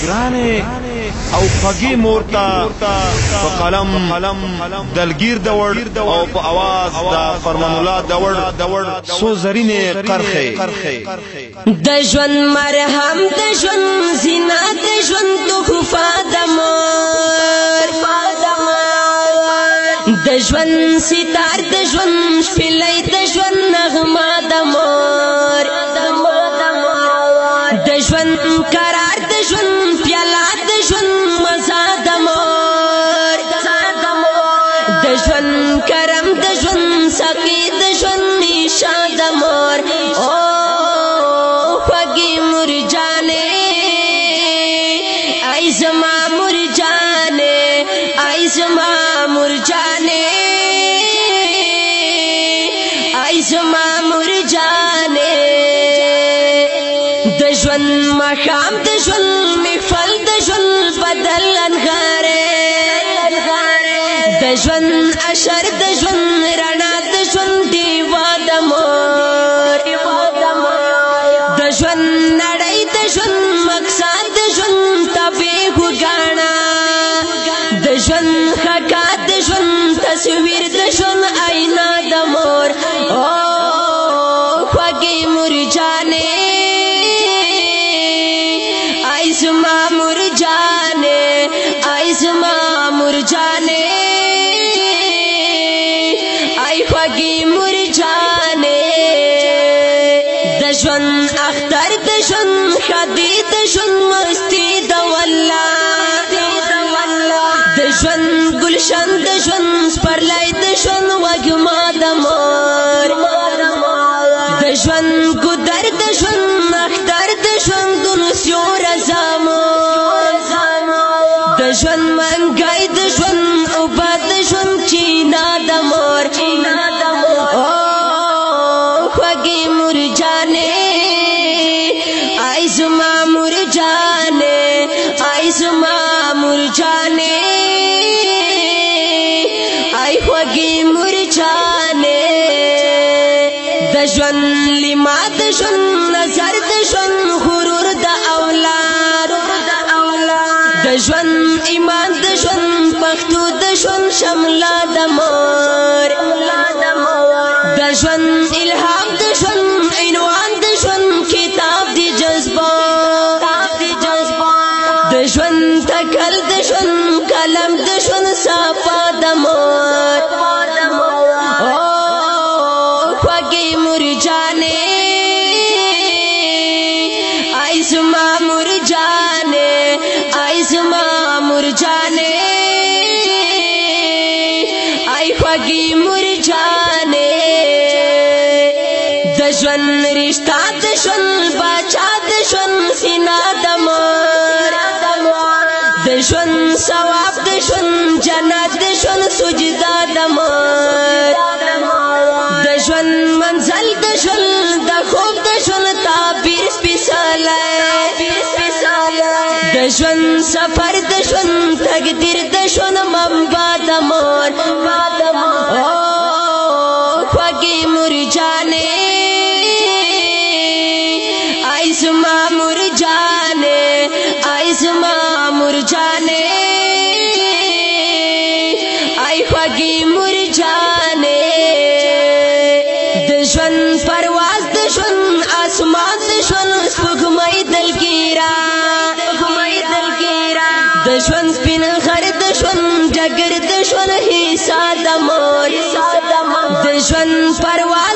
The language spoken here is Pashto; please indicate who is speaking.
Speaker 1: ګرانه او خوږی مورتا په قلم دلگیر دوړ او په आवाज دا فرمان الله دوړ سو زرینه قرخه
Speaker 2: د ژوند مرهم د ژوند زینا د ژوند تحفه د مور د ژوند ستار د ژوند شپلې د ژوند نغمه د مور د ژوند قرار د ژوند پیاله د ژوند مزه د مور د ژوند کرم د ژوند سقي د ژوند نشه د مور او خوږی مور جانې ای زما مور جانې ای زما مور جانې ای زما مور جانې د ژوند مخام د ژوند محفل د ژوند بدل انغاره د ژوند اشر د ژوند رڼا د ژوند دیوا د مور د ژوند نړۍ د ژوند مقصد د ژوند تبه وګاڼه د ژوند حقیقت د ژوند تصویر د ژوند آینه د مور او خوږی مور جانې ای زما مور جانې ای زما مور جانې ای خوږی مور جانې د ژوند اختر د ژوند شادي د ژوند مستی د والله د ژوند گلشن د ژوند سپرلی د ژوند وږمه د مور د ژوند ګودر د ژوند اختر د ژوند دنسیو رضامون د ژوند منګی د ژوند اوبه د ژوند چینا د مور او خوږی مور جانې ای زما مور جانې ای زما مور جانې ای خوږی مور جانې د ژوند لما د ژوند نظر د ژوند غرور د اولاد د ژوند ایمان د ژوند پښتو د ژوند شمله د مور د ژوند الهام د ژوند عنوان د ژوند کتاب د جذبه د ژوند تکل د ژوند قلم د ژوند صفا د مور او خوږی مور جانې ای زما مور جانې ای زما مور جانې ای خوږی مور جانې د ژوند رشتہ د ژوند باچا د ژوند سینا د مور د ژوند ثواب د ژوند جنت د ژوند سجدا د مور د ژوند منزل د ژوند د خوب د ژوند تعبیر سپیڅلی د ژوند سفر د ژوند تقدیر د ژوند منبع د مور او خوږی مور جانې ای زما مور جانې ای زما مور جانې ای خوږی مور جانې د ژوند پرواز د ژوند اسمان د ژوند سپوږمۍ دلګیرا د ژوند سپین غر د ژوند جګر د ژوند حصہ د مور د ژوند پرواز